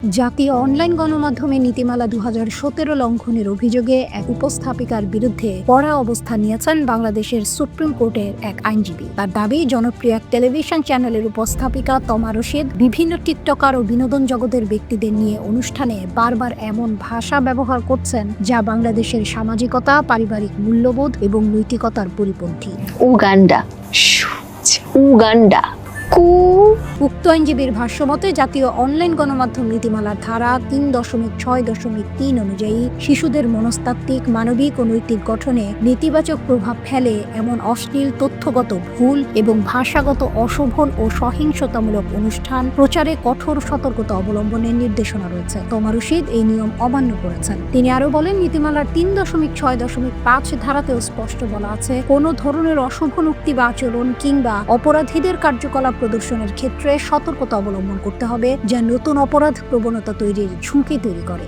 জাতীয় অনলাইন গণমাধ্যমে নীতিমালা ২০১৭ লঙ্ঘনের অভিযোগে এক উপস্থাপিকার বিরুদ্ধে কড়া অবস্থান নিয়েছেন বাংলাদেশের সুপ্রিম কোর্টের এক আইনজীবী। তার দাবি, জনপ্রিয় এক টেলিভিশন চ্যানেলের উপস্থাপিকা তমা রশিদ বিভিন্ন টিকটকার ও বিনোদন জগতের ব্যক্তিদের নিয়ে অনুষ্ঠানে বারবার এমন ভাষা ব্যবহার করছেন যা বাংলাদেশের সামাজিকতা, পারিবারিক মূল্যবোধ এবং নৈতিকতার পরিপন্থী। উগান্ডা উক্ত আইনজীবীর ভাষ্যমতে জাতীয় অনলাইন গণমাধ্যম নীতিমালার ধারা ৩.৬.৩ অনুযায়ী শিশুদের মনস্তাত্ত্বিক, মানবিক ও নৈতিক গঠনে নেতিবাচক প্রভাব ফেলে এমন অশ্লীল, তথ্যগত ভুল এবং ভাষাগত অশোভন ও সহিংসতামূলক অনুষ্ঠান প্রচারে কঠোর সতর্কতা অবলম্বনের নির্দেশনা রয়েছে। তমা রশিদ এই নিয়ম অমান্য করেছেন। তিনি আরও বলেন, নীতিমালার ৩.৬.৫ ধারাতেও স্পষ্ট বলা আছে, কোনো ধরনের অশোভন উক্তি বা আচরণ কিংবা অপরাধীদের কার্যকলাপ প্রদর্শনের ক্ষেত্রে সতর্কতা অবলম্বন করতে হবে, যা নতুন অপরাধ প্রবণতা তৈরির ঝুঁকি তৈরি করে।